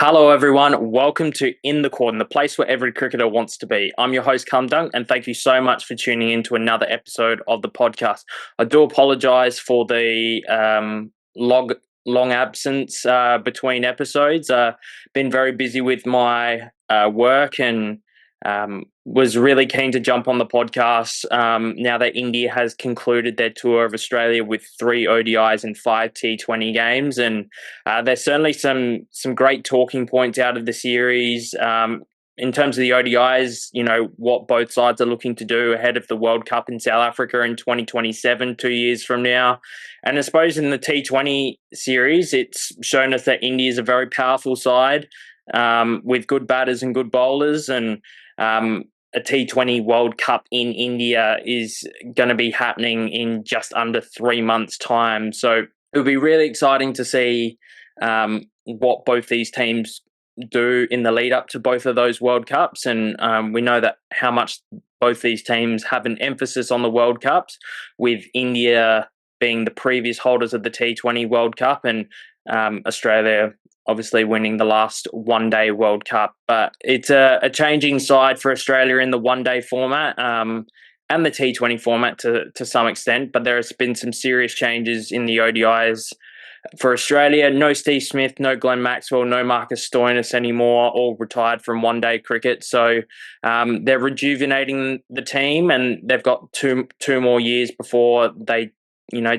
Hello, everyone. Welcome to In the Cordon, the place where every cricketer wants to be. I'm your host, Callum Dunk, and thank you so much for tuning in to another episode of the podcast. I do apologise for the long absence between episodes. Been very busy with my work and was really keen to jump on the podcast now that India has concluded their tour of Australia with 3 ODIs and 5 T20 games. And there's certainly some great talking points out of the series. In terms of the ODIs, what both sides are looking to do ahead of the World Cup in South Africa in 2027, 2 years from now. And I suppose in the T20 series, it's shown us that India is a very powerful side with good batters and good bowlers. And a T20 World Cup in India is going to be happening in just under 3 months' time. So it'll be really exciting to see what both these teams do in the lead up to both of those World Cups. And we know that how much both these teams have an emphasis on the World Cups, with India being the previous holders of the T20 World Cup and Australia obviously winning the last one-day World Cup. But it's a changing side for Australia in the one-day format and the T20 format to some extent. But there has been some serious changes in the ODIs for Australia. No Steve Smith, no Glenn Maxwell, no Marcus Stoinis anymore, all retired from one-day cricket. So they're rejuvenating the team, and they've got two more years before they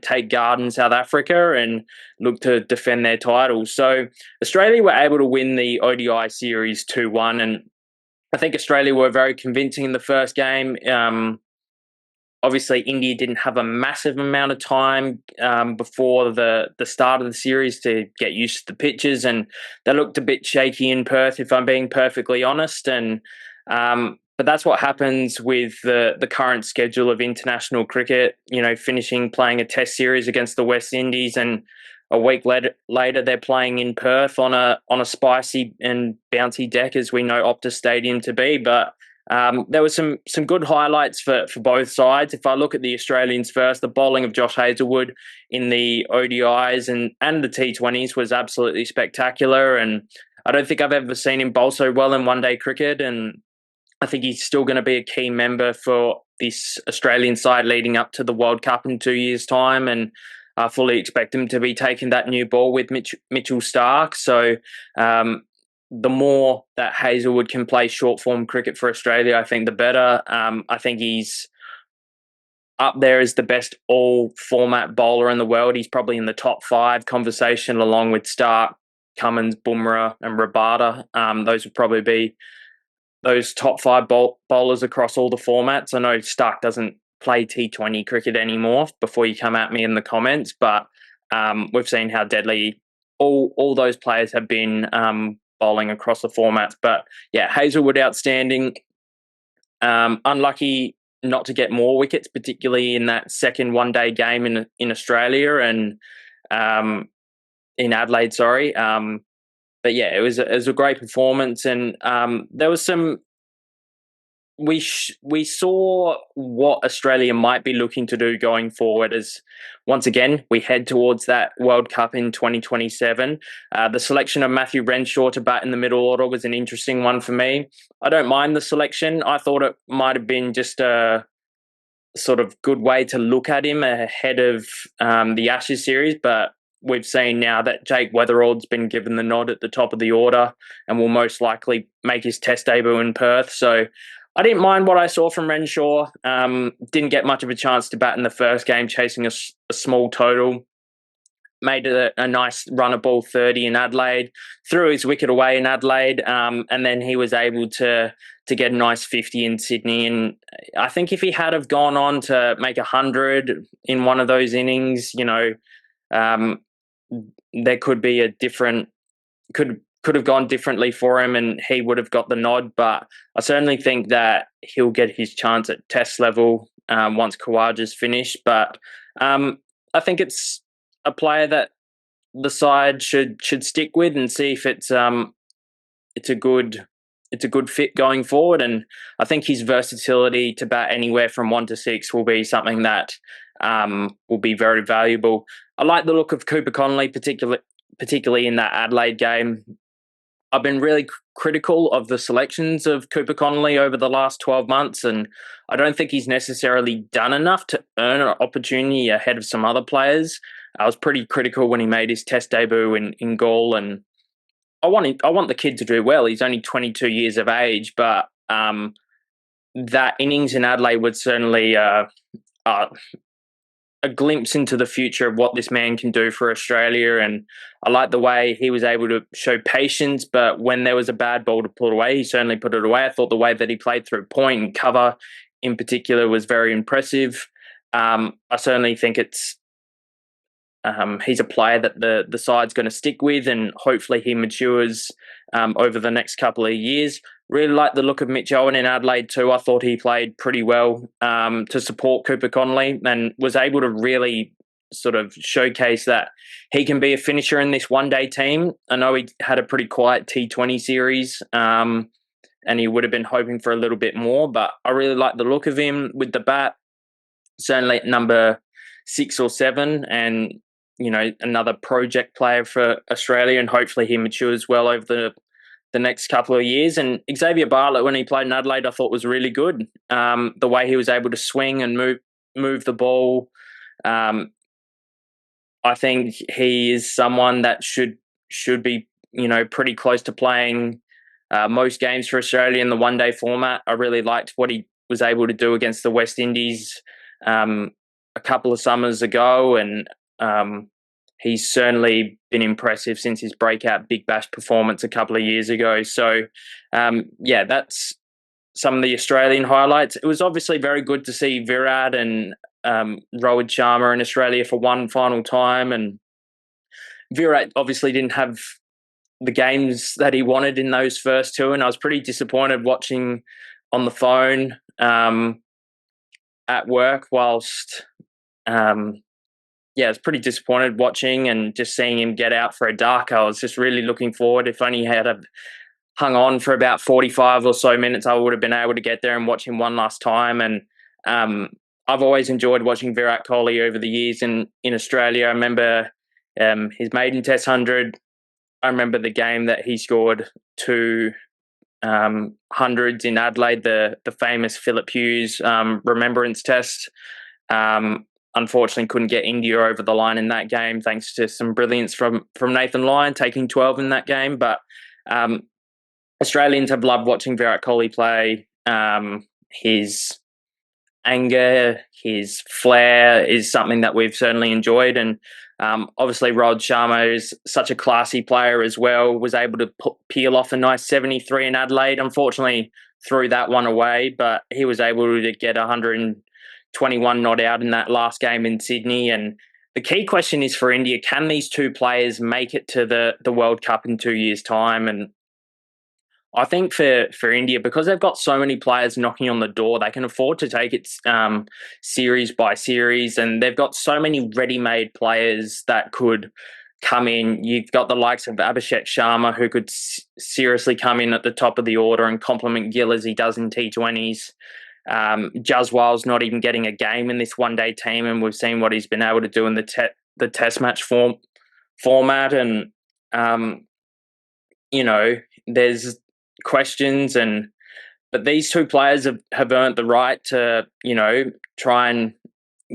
take guard in South Africa and look to defend their titles. So Australia were able to win the ODI series 2-1, and I think Australia were very convincing in the first game. Obviously, India didn't have a massive amount of time before the start of the series to get used to the pitches, and they looked a bit shaky in Perth, if I'm being perfectly honest. And but that's what happens with the current schedule of international cricket, finishing playing a test series against the West Indies, and a week later they're playing in Perth on a spicy and bouncy deck, as we know Optus Stadium to be. But there were some good highlights for both sides. If I look at the Australians first, the bowling of Josh Hazlewood in the ODIs and the T20s was absolutely spectacular. And I don't think I've ever seen him bowl so well in one-day cricket. And I think he's still going to be a key member for this Australian side leading up to the World Cup in 2 years' time. And I fully expect him to be taking that new ball with Mitchell Starc. So the more that Hazlewood can play short-form cricket for Australia, I think the better. I think he's up there as the best all-format bowler in the world. He's probably in the top 5 conversation, along with Starc, Cummins, Bumrah and Rabada. Those would probably be those top 5 bowlers across all the formats. I know Starc doesn't play T20 cricket anymore, before you come at me in the comments, but we've seen how deadly all those players have been bowling across the formats. But yeah, Hazlewood outstanding. Unlucky not to get more wickets, particularly in that second one-day game in Australia and in Adelaide, sorry. But yeah, it was a great performance, and there was some. We saw what Australia might be looking to do going forward, as once again we head towards that World Cup in 2027. The selection of Matthew Renshaw to bat in the middle order was an interesting one for me. I don't mind the selection. I thought it might have been just a sort of good way to look at him ahead of the Ashes series, but we've seen now that Jake Weatherald's been given the nod at the top of the order and will most likely make his test debut in Perth. So I didn't mind what I saw from Renshaw. Didn't get much of a chance to bat in the first game, chasing a small total. Made a nice run of ball 30 in Adelaide, threw his wicket away in Adelaide, and then he was able to get a nice 50 in Sydney. And I think if he had have gone on to make 100 in one of those innings, there could be a different could have gone differently for him, and he would have got the nod. But I certainly think that he'll get his chance at test level once Khawaja's finished. But I think it's a player that the side should stick with and see if it's a good fit going forward. And I think his versatility to bat anywhere from 1 to 6 will be something that will be very valuable. I like the look of Cooper Connolly, particularly in that Adelaide game. I've been really critical of the selections of Cooper Connolly over the last 12 months, and I don't think he's necessarily done enough to earn an opportunity ahead of some other players. I was pretty critical when he made his Test debut in Gaul, and I want the kid to do well. He's only 22 years of age, but that innings in Adelaide would certainly a glimpse into the future of what this man can do for Australia. And I like the way he was able to show patience, but when there was a bad ball to put away, he certainly put it away. I thought the way that he played through point and cover in particular was very impressive. I certainly think he's a player that the side's going to stick with, and hopefully he matures over the next couple of years. Really like the look of Mitch Owen in Adelaide too. I thought he played pretty well to support Cooper Connolly, and was able to really sort of showcase that he can be a finisher in this one-day team. I know he had a pretty quiet T20 series, and he would have been hoping for a little bit more, but I really like the look of him with the bat, certainly at number 6 or 7, and another project player for Australia, and hopefully he matures well over the next couple of years. And Xavier Bartlett, when he played in Adelaide, I thought was really good. The way he was able to swing and move the ball. I think he is someone that should be pretty close to playing most games for Australia in the one-day format. I really liked what he was able to do against the West Indies a couple of summers ago, and he's certainly been impressive since his breakout Big Bash performance a couple of years ago. So, that's some of the Australian highlights. It was obviously very good to see Virat and Rohit Sharma in Australia for one final time. And Virat obviously didn't have the games that he wanted in those first two, and I was pretty disappointed watching on the phone at work whilst I was pretty disappointed watching and just seeing him get out for a duck. I was just really looking forward. If only he had hung on for about 45 or so minutes, I would have been able to get there and watch him one last time. And I've always enjoyed watching Virat Kohli over the years in Australia. I remember his maiden Test 100. I remember the game that he scored 2 hundreds in Adelaide, the famous Philip Hughes Remembrance Test. Unfortunately, couldn't get India over the line in that game, thanks to some brilliance from Nathan Lyon taking 12 in that game. But Australians have loved watching Virat Kohli play. His anger, his flair is something that we've certainly enjoyed. And obviously, Rohit Sharma is such a classy player as well, was able to peel off a nice 73 in Adelaide. Unfortunately, threw that one away, but he was able to get 121 not out in that last game in Sydney. And the key question is for India, can these two players make it to the World Cup in 2 years' time? And I think for India, because they've got so many players knocking on the door, they can afford to take it series by series, and they've got so many ready-made players that could come in. You've got the likes of Abhishek Sharma, who could seriously come in at the top of the order and complement Gill as he does in T20s. Jaswal's not even getting a game in this one-day team, and we've seen what he's been able to do in the Test match format. And there's questions, but these two players have earned the right to try and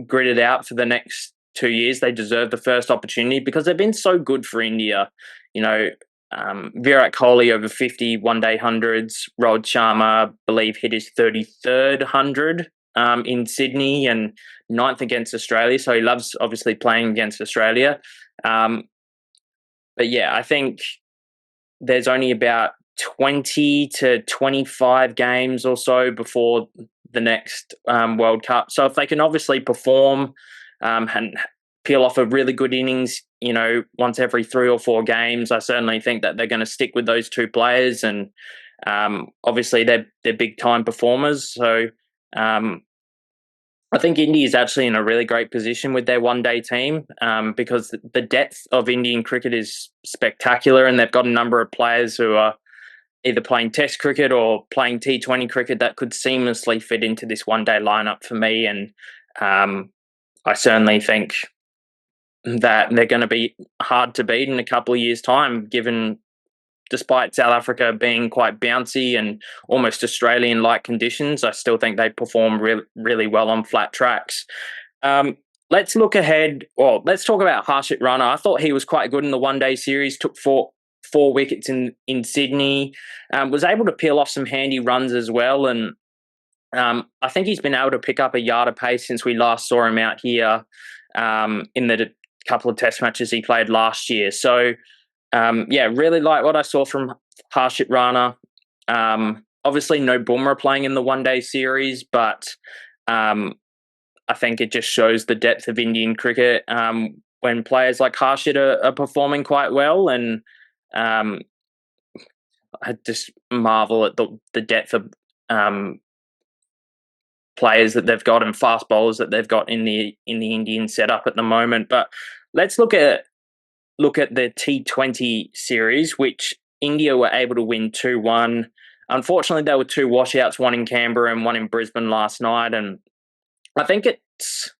grit it out for the next 2 years. They deserve the first opportunity because they've been so good for India. Virat Kohli over 50 one-day hundreds. Rohit Sharma, I believe, hit his 33rd 100 in Sydney and 9th against Australia. So he loves obviously playing against Australia. But I think there's only about 20 to 25 games or so before the next World Cup. So if they can obviously perform and peel off a really good innings, once every 3 or 4 games, I certainly think that they're going to stick with those two players. And obviously they're big time performers. So I think India is actually in a really great position with their one-day team because the depth of Indian cricket is spectacular, and they've got a number of players who are either playing Test cricket or playing T20 cricket that could seamlessly fit into this one-day lineup for me. And I certainly think that they're going to be hard to beat in a couple of years' time, given despite South Africa being quite bouncy and almost Australian-like conditions, I still think they perform really well on flat tracks. Let's look ahead. Well, let's talk about Harshit Rana. I thought he was quite good in the one-day series, took four wickets in Sydney, was able to peel off some handy runs as well, and I think he's been able to pick up a yard of pace since we last saw him out here in the couple of test matches he played last year. So, really like what I saw from Harshit Rana. Obviously, no Bumrah playing in the one-day series, but I think it just shows the depth of Indian cricket when players like Harshit are performing quite well. And I just marvel at the depth of players that they've got and fast bowlers that they've got in the Indian setup at the moment. But let's look at the T20 series, which India were able to win 2-1. Unfortunately, there were two washouts, one in Canberra and one in Brisbane last night, and I think it's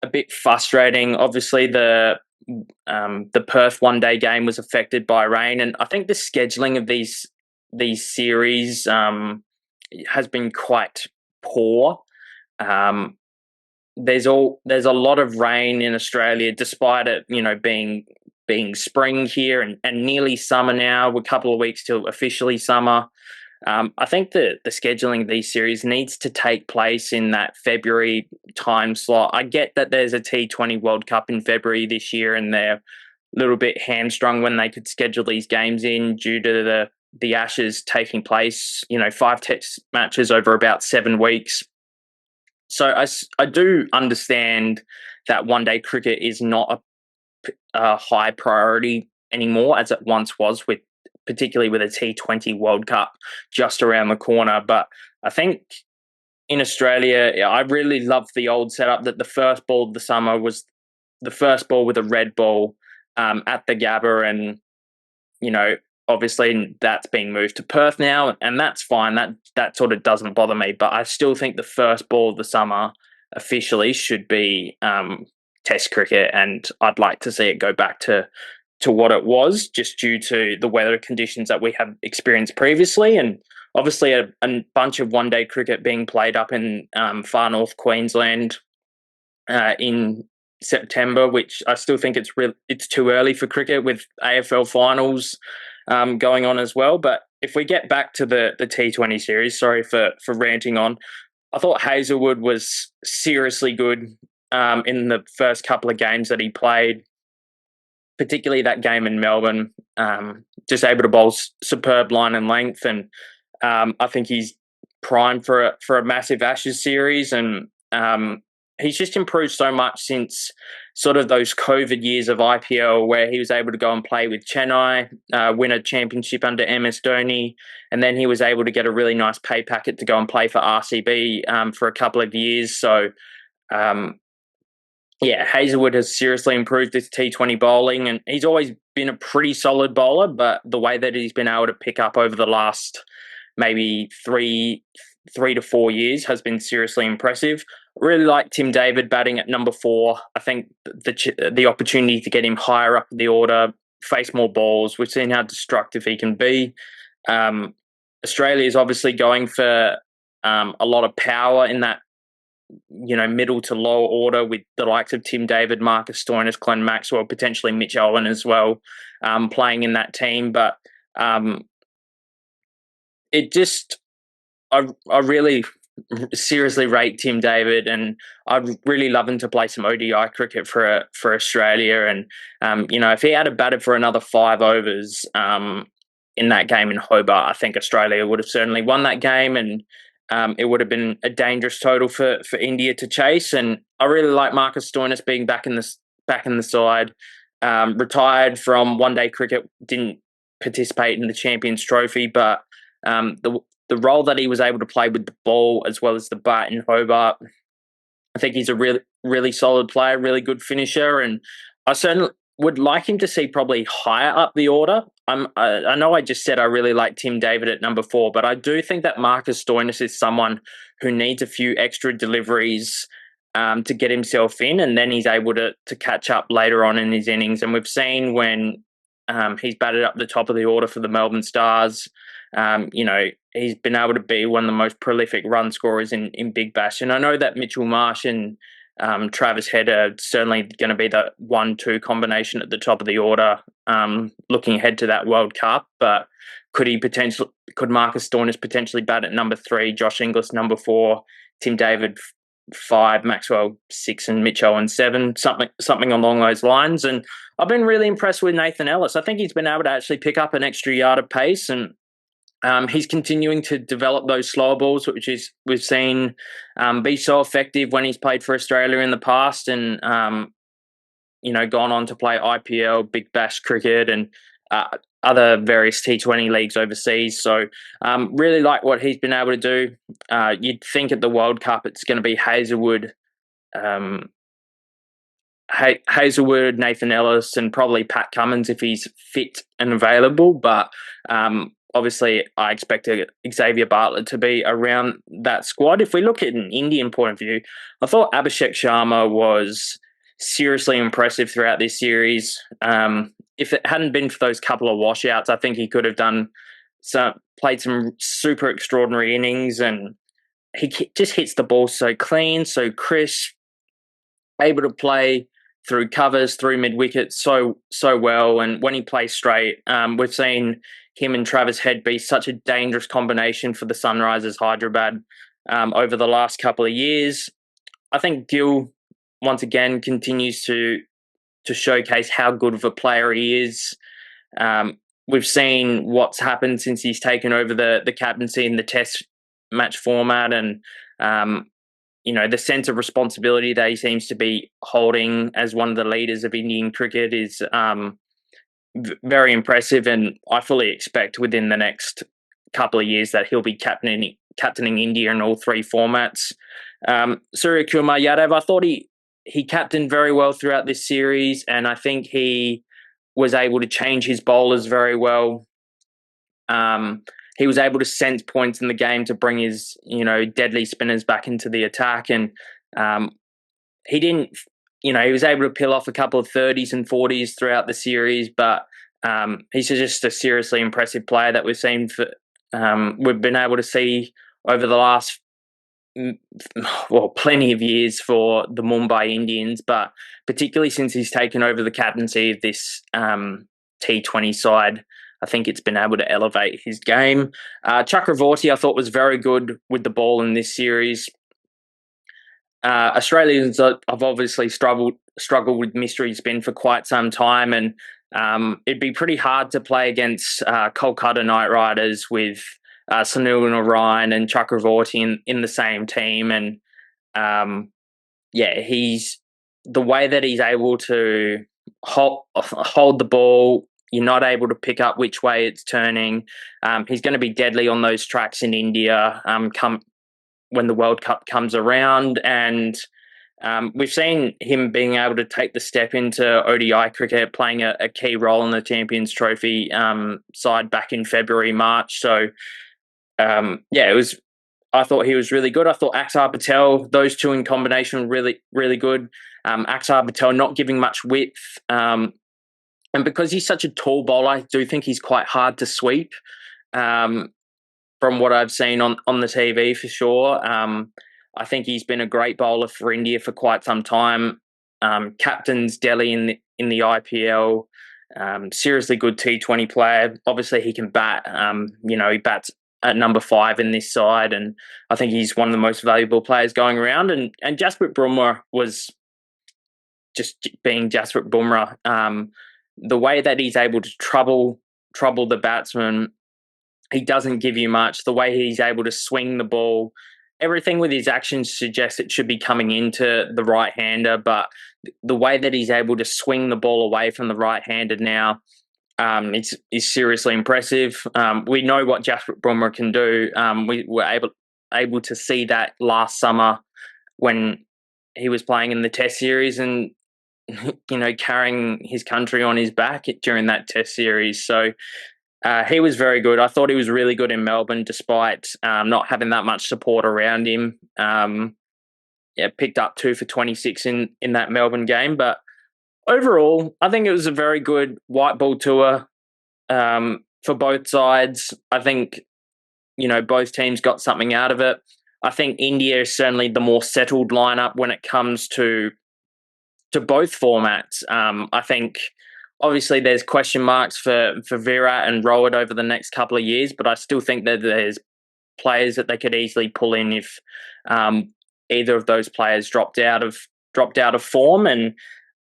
a bit frustrating. Obviously, the Perth one-day game was affected by rain, and I think the scheduling of these series has been quite poor. There's a lot of rain in Australia, despite it, being spring here and nearly summer now. We're a couple of weeks till officially summer. I think the scheduling of these series needs to take place in that February time slot. I get that there's a T20 World Cup in February this year, and they're a little bit hamstrung when they could schedule these games in due to the Ashes taking place, 5 test matches over about 7 weeks. So I do understand that one-day cricket is not a high priority anymore as it once was, particularly with a T20 World Cup just around the corner. But I think in Australia, I really love the old setup that the first ball of the summer was the first ball with a red ball at the Gabba, and obviously that's being moved to Perth now, and that's fine. That sort of doesn't bother me, but I still think the first ball of the summer officially should be Test cricket, and I'd like to see it go back to what it was, just due to the weather conditions that we have experienced previously, and obviously a bunch of one-day cricket being played up in far north Queensland in September, which I still think it's too early for cricket with AFL finals going on as well. But if we get back to the T20 series, sorry for ranting on, I thought Hazlewood was seriously good in the first couple of games that he played, particularly that game in Melbourne, just able to bowl superb line and length. And I think he's primed for a massive Ashes series. And he's just improved so much since sort of those COVID years of IPL, where he was able to go and play with Chennai, win a championship under MS Dhoni, and then he was able to get a really nice pay packet to go and play for RCB for a couple of years. So, Hazlewood has seriously improved his T20 bowling, and he's always been a pretty solid bowler, but the way that he's been able to pick up over the last maybe three to 4 years has been seriously impressive. Really like Tim David batting at number 4. I think the opportunity to get him higher up the order, face more balls, we've seen how destructive he can be. Australia is obviously going for a lot of power in that middle to lower order, with the likes of Tim David, Marcus Stoinis, Glenn Maxwell, potentially Mitch Owen as well, playing in that team. But I really seriously rate Tim David, and I'd really love him to play some ODI cricket for Australia. And if he had batted for another 5 overs in that game in Hobart, I think Australia would have certainly won that game, and it would have been a dangerous total for India to chase. And I really like Marcus Stoinis being back in the side. Retired from one-day cricket, didn't participate in the Champions Trophy, but the role that he was able to play with the ball as well as the bat in Hobart, I think he's a really, really solid player, really good finisher, and I certainly would like him to see probably higher up the order. I know I just said I really like Tim David at number 4, but I do think that Marcus Stoinis is someone who needs a few extra deliveries to get himself in, and then he's able to catch up later on in his innings. And we've seen when He's batted up the top of the order for the Melbourne Stars. He's been able to be one of the most prolific run scorers in Big Bash. And I know that Mitchell Marsh and Travis Head are certainly going to be the 1-2 combination at the top of the order, looking ahead to that World Cup. But could Marcus Stoinis potentially bat at number 3, Josh Inglis number 4, Tim David 5, Maxwell 6, and Mitch Owen 7, something along those lines. And I've been really impressed with Nathan Ellis. I think he's been able to actually pick up an extra yard of pace, and he's continuing to develop those slower balls, which is we've seen be so effective when he's played for Australia in the past, and gone on to play IPL, Big Bash cricket, and other various T20 leagues overseas. So really like what he's been able to do. You'd think at the World Cup it's going to be Hazlewood, Nathan Ellis, and probably Pat Cummins if he's fit and available. But obviously I expect Xavier Bartlett to be around that squad. If we look at an Indian point of view, I thought Abhishek Sharma was seriously impressive throughout this series. If it hadn't been for those couple of washouts, I think he could have played some super extraordinary innings, and he just hits the ball so clean, so crisp, able to play through covers, through mid-wicket so well. And when he plays straight, we've seen him and Travis Head be such a dangerous combination for the Sunrisers Hyderabad over the last couple of years. I think Gill, once again, continues to showcase how good of a player he is. We've seen what's happened since he's taken over the captaincy in the Test match format, and the sense of responsibility that he seems to be holding as one of the leaders of Indian cricket is very impressive. And I fully expect within the next couple of years that he'll be captaining India in all 3 formats. Surya Kumar Yadav, I thought he captained very well throughout this series, and I think he was able to change his bowlers very well. He was able to sense points in the game to bring his, deadly spinners back into the attack, and he didn't, he was able to peel off a couple of 30s and 40s throughout the series, but he's just a seriously impressive player that we've been able to see over the last plenty of years for the Mumbai Indians, but particularly since he's taken over the captaincy of this T20 side, I think it's been able to elevate his game. Chakravorty, I thought, was very good with the ball in this series. Australians have obviously struggled with mystery spin for quite some time, and it'd be pretty hard to play against Kolkata Knight Riders with Sunil Narayan and Chakravorty in the same team. And he's the way that he's able to hold the ball. You're not able to pick up which way it's turning. He's going to be deadly on those tracks in India when the World Cup comes around. And we've seen him being able to take the step into ODI cricket, playing a key role in the Champions Trophy side back in February, March. So, I thought he was really good. I thought Axar Patel, those two in combination, really, really good. Axar Patel not giving much width. And because he's such a tall bowler, I do think he's quite hard to sweep from what I've seen on the TV for sure. I think he's been a great bowler for India for quite some time. Captains Delhi in the IPL. Seriously good T20 player. Obviously, he can bat. He bats at number 5 in this side, and I think he's one of the most valuable players going around. And Jasprit Bumrah was just being Jasprit Bumrah. The way that he's able to trouble the batsman, he doesn't give you much. The way he's able to swing the ball, everything with his actions suggests it should be coming into the right-hander, but the way that he's able to swing the ball away from the right-hander now is seriously impressive. We know what Jasprit Bumrah can do. We were able to see that last summer when he was playing in the Test series and carrying his country on his back during that Test series. So he was very good. I thought he was really good in Melbourne, despite not having that much support around him. Picked up 2 for 26 in that Melbourne game. But Overall, I think it was a very good white ball tour for both sides. I think, both teams got something out of it. I think India is certainly the more settled lineup when it comes to both formats. I think obviously there's question marks for Virat and Rohit over the next couple of years, but I still think that there's players that they could easily pull in if either of those players dropped out of form. And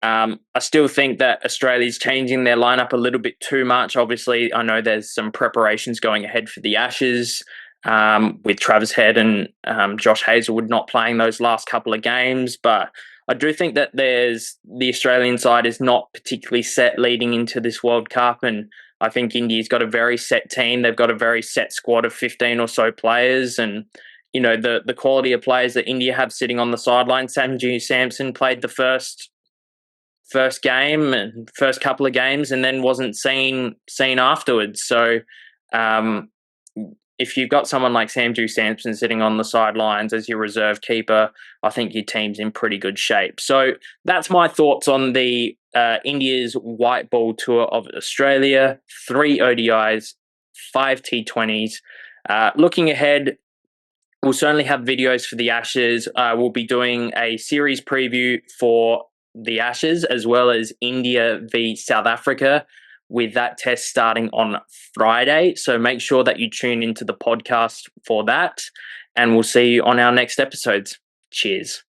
I still think that Australia's changing their lineup a little bit too much. Obviously, I know there's some preparations going ahead for the Ashes with Travis Head and Josh Hazlewood not playing those last couple of games, but I do think that the Australian side is not particularly set leading into this World Cup, and I think India's got a very set team. They've got a very set squad of 15 or so players, and the quality of players that India have sitting on the sideline. Sanju Samson played the first game and first couple of games, and then wasn't seen afterwards. So if you've got someone like Sanju Samson sitting on the sidelines as your reserve keeper, I think your team's in pretty good shape. So that's my thoughts on the India's white ball tour of Australia. 3 ODIs, 5 T20s. Looking ahead, we'll certainly have videos for the Ashes. We'll be doing a series preview for the Ashes as well as India v South Africa, with that test starting on Friday. So make sure that you tune into the podcast for that, and we'll see you on our next episodes. Cheers.